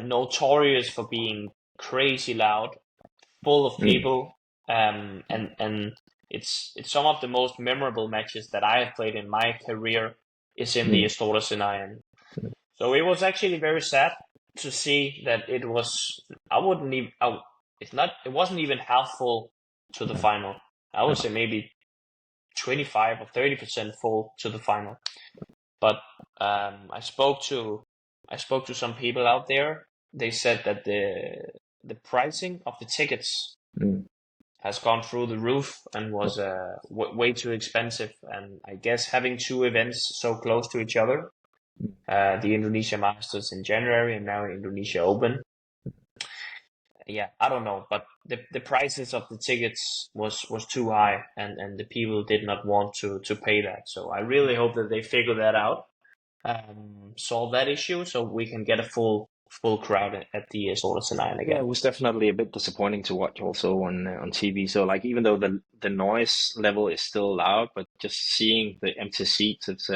notorious for being crazy loud, full of Hmm. people, and it's some of the most memorable matches that I have played in my career is in the Hmm. Estoril. So it was actually very sad to see that it was. I wouldn't even. It's not. It wasn't even half full to the final. I would No. say maybe 25 or 30% full to the final. But I spoke to some people out there. They said that the pricing of the tickets Hmm. has gone through the roof and was way too expensive. And I guess having two events so close to each other, the Indonesia Masters in January and now Indonesia Open. Yeah, I don't know, but the prices of the tickets was too high, and the people did not want to pay that. So I really hope that they figure that out, solve that issue, so we can get a full crowd at the Solar Nine Yeah, again. it was definitely a bit disappointing to watch also on TV. So like even though the noise level is still loud, but just seeing the empty seats, it's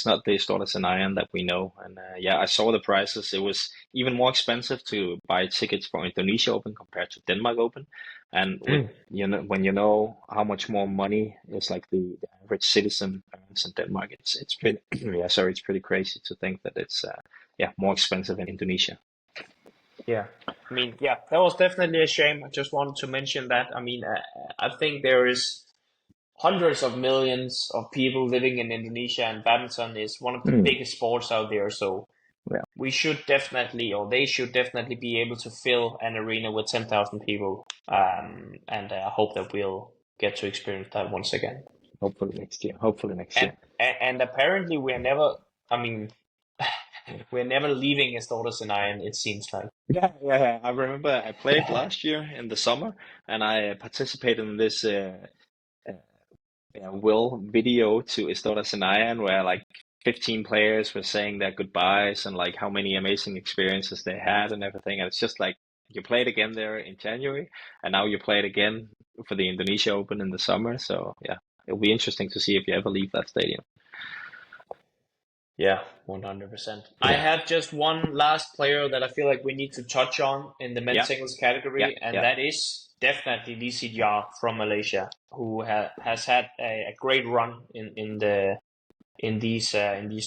not the Storlesen that we know. And yeah, I saw the prices. It was even more expensive to buy tickets for Indonesia Open compared to Denmark Open. And with Mm. when you know how much more money is like the average citizen earns in Denmark, it's pretty yeah, sorry, it's pretty crazy to think that it's yeah, more expensive in Indonesia. Yeah, I mean, yeah, that was definitely a shame. I just wanted to mention that. I mean, I think there is hundreds of millions of people living in Indonesia, and badminton is one of the Hmm. biggest sports out there. So Yeah. we should definitely, or they should definitely be able to fill an arena with 10,000 people. And I hope that we'll get to experience that once again. Hopefully next year. Hopefully next And year. and apparently we're never, I mean, we're never leaving Estonia, it seems like. Yeah, yeah. I remember I played last year in the summer, and I participated in this uh, will video to Estonia Sinayan where like 15 players were saying their goodbyes and like how many amazing experiences they had and everything. And it's just like you played again there in January, and now you played again for the Indonesia Open in the summer. So yeah, it'll be interesting to see if you ever leave that stadium. Yeah, 100%. I Yeah, have just one last player that I feel like we need to touch on in the men's yeah, singles yeah, category, and yeah. that is definitely Lee Jar from Malaysia, who has had a great run in these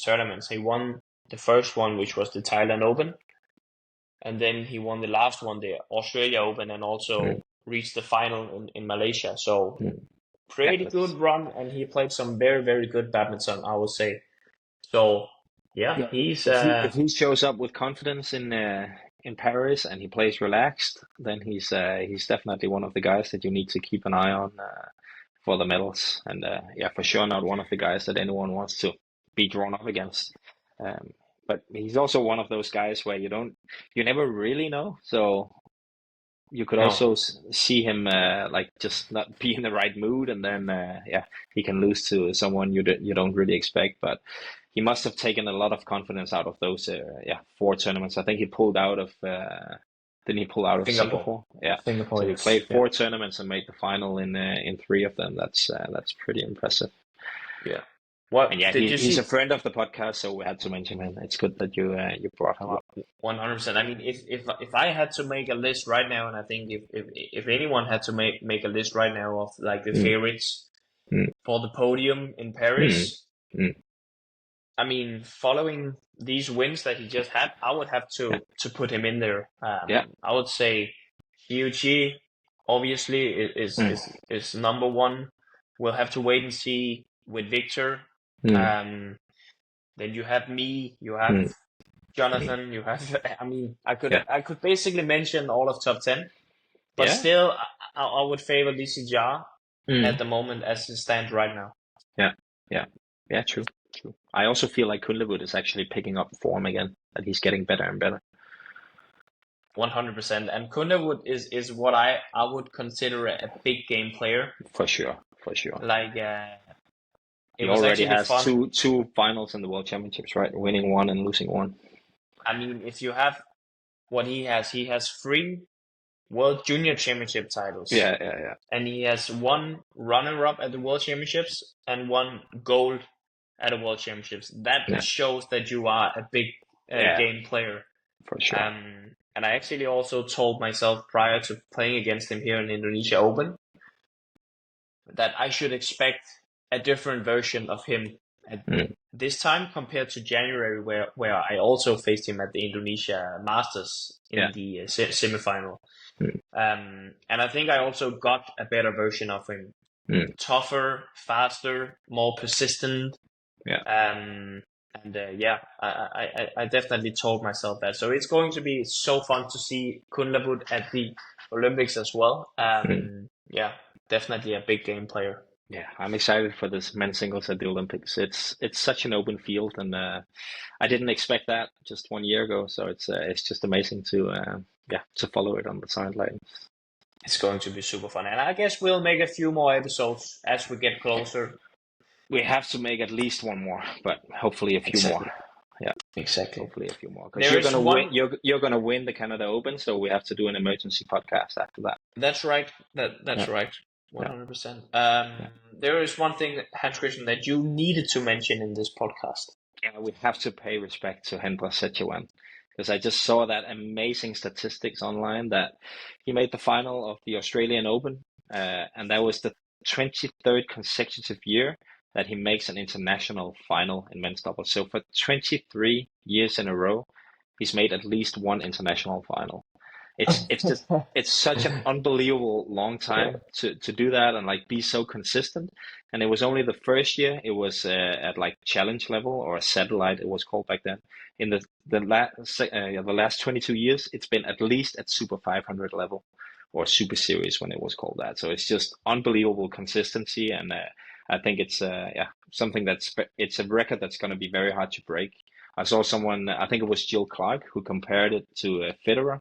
tournaments. He won the first one, which was the Thailand Open, and then he won the last one, the Australia Open, and Mm, also reached the final in Malaysia. So mm. Yeah, pretty good that's run, and he played some very good badminton, I would say. So yeah, yeah. he's If he shows up with confidence in Paris and he plays relaxed, then he's definitely one of the guys that you need to keep an eye on for the medals. And yeah, for sure not one of the guys that anyone wants to be drawn up against. Um, but he's also one of those guys where you never really know. So you could no. also see him like just not be in the right mood, and then yeah, he can lose to someone you don't really expect. But he must have taken a lot of confidence out of those yeah, four tournaments. I think he pulled out of didn't he pull out of Singapore. Singapore? Yeah. Singapore, So he yes. played Yeah. four tournaments and made the final in three of them. That's pretty impressive. Yeah. What And yeah, did you he's a see? friend of the podcast, so we had to mention him. It's good that you brought him up. 100%. I mean, if I had to make a list right now, and I think if anyone had to make a list right now of like the Mm, favorites mm, for the podium in mm, Paris, mm. I mean, following these wins that he just had, I would have Yeah, to put him in there. yeah. I would say Shi Yuqi, obviously, Mm, is number one. We'll have to wait and see with Victor. mm, Um, then you have me, you have mm, mm. Jonathan, you have. I mean, Yeah, I could basically mention all of top 10, but yeah. still, I would favor Lisi Jar Mm. at the moment as it stands right now. Yeah, yeah, yeah. True, true. I also feel like Kunlewood is actually picking up form again. That he's getting better and better. 100%. And Kundewood is what I would consider a big game player. For sure, for sure. Like it He was already actually has fun. two finals in the World Championships, right? Winning one and losing one. I mean, if you have what he has three World Junior Championship titles, Yeah, yeah, yeah. and he has one runner-up at the World Championships and one gold at the World Championships. That Yeah, shows that you are a big yeah, game player. for sure. And I actually also told myself prior to playing against him here in Indonesia Open that I should expect a different version of him at Mm. this time compared to January, where I also faced him at the Indonesia Masters in Yeah. the semifinal. Mm. And I think I also got a better version of him. Mm. Tougher, faster, more persistent. Yeah. Yeah, I definitely told myself that. So it's going to be so fun to see Kunlavud at the Olympics as well. Yeah, definitely a big game player. Yeah, I'm excited for this men's singles at the Olympics. It's such an open field, and I didn't expect that just 1 year ago. So it's just amazing to follow it on the sidelines. It's going to be super fun, and I guess we'll make a few more episodes as we get closer. We have to make at least one more, but hopefully a few more. Yeah, exactly. Hopefully a few more, because you're gonna one... win. You're gonna win the Canada Open, so we have to do an emergency podcast after that. That's right. That's right. 100%. There is one thing, Hans-Kristian, that you needed to mention in this podcast. Yeah, we have to pay respect to Hendra Setiawan, because I just saw that amazing statistics online that he made the final of the Australian Open, and that was the 23rd consecutive year that he makes an international final in men's doubles. So for 23 years in a row, he's made at least one international final. It's such an unbelievable long time to do that and like be so consistent. And it was only the first year it was at like challenge level, or a satellite it was called back then. In the last 22 years, it's been at least at Super 500 level, or Super Series when it was called that. So it's just unbelievable consistency, and I think it's something it's a record that's going to be very hard to break. I saw someone, I think it was Jill Clark, who compared it to Federer,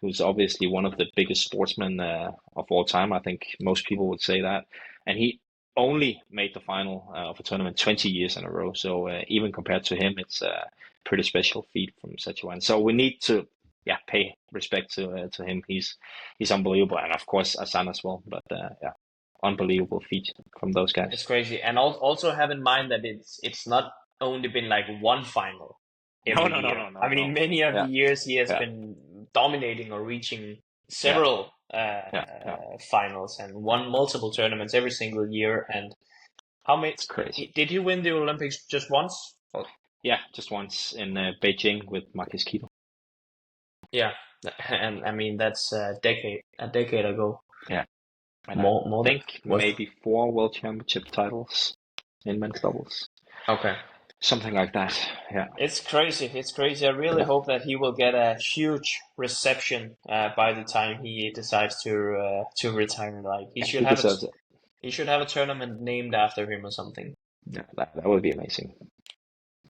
who's obviously one of the biggest sportsmen of all time. I think most people would say that. And he only made the final of a tournament 20 years in a row. So even compared to him, it's a pretty special feat from Setiawan. So we need to pay respect to him. He's unbelievable. And of course, Asan as well. But unbelievable feat from those guys. It's crazy. And also have in mind that it's not only been like one final every year. I mean, many of the years he has been dominating or reaching several finals and won multiple tournaments every single year. And how many? It's crazy. Did he win the Olympics just once? Yeah, just once in Beijing with Marcus Kean. Yeah, and I mean that's a decade ago. Yeah, and more I think maybe 4 World Championship titles in men's doubles. Okay. Something like that, yeah. It's crazy. I really hope that he will get a huge reception by the time he decides to retire. Like he should have a tournament named after him or something. Yeah, that would be amazing.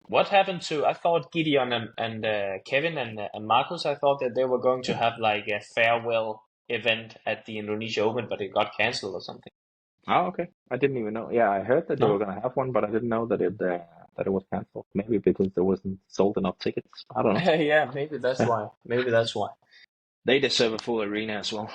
What happened to? I thought Gideon and Kevin and Marcus. I thought that they were going to have like a farewell event at the Indonesia Open, but it got cancelled or something. Oh, okay. I didn't even know. Yeah, I heard that they were going to have one, but I didn't know that it was cancelled. Maybe because there wasn't sold enough tickets. I don't know. Yeah, maybe that's why. They deserve a full arena as well.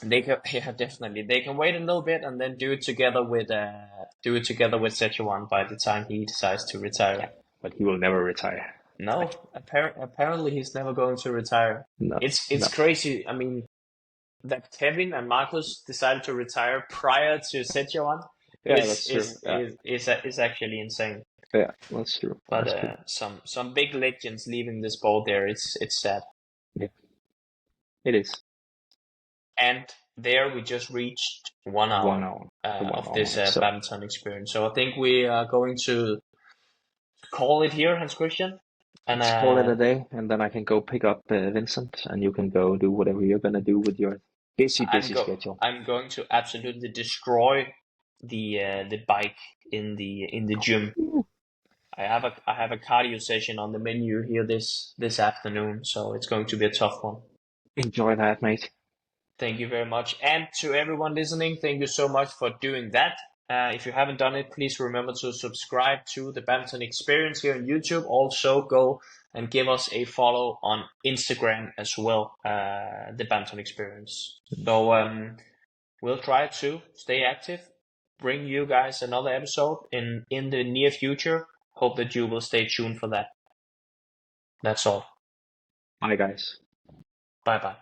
They can, yeah, definitely. They can wait a little bit and then do it together with Setiawan by the time he decides to retire. But he will never retire. No, apparently he's never going to retire. No, It's crazy. I mean, that Kevin and Marcus decided to retire prior to Setiawan yeah, that's true. is actually insane. Yeah, that's true. But That's true. some big legends leaving the sport there. It's sad. Yeah, it is. And there we just reached 1 hour, 1 hour. of this So badminton experience. So I think we are going to call it here, Hans-Kristian. And let's call it a day, and then I can go pick up Vincent, and you can go do whatever you're gonna do with your busy schedule. I'm going to absolutely destroy the bike in the gym. I have a cardio session on the menu here this afternoon, so it's going to be a tough one. Enjoy that, mate. Thank you very much. And to everyone listening, thank you so much for doing that. If you haven't done it, please remember to subscribe to the Badminton Experience here on YouTube. Also, go and give us a follow on Instagram as well, the Badminton Experience. So we'll try to stay active, bring you guys another episode in the near future. Hope that you will stay tuned for that. That's all. Bye, guys. Bye-bye.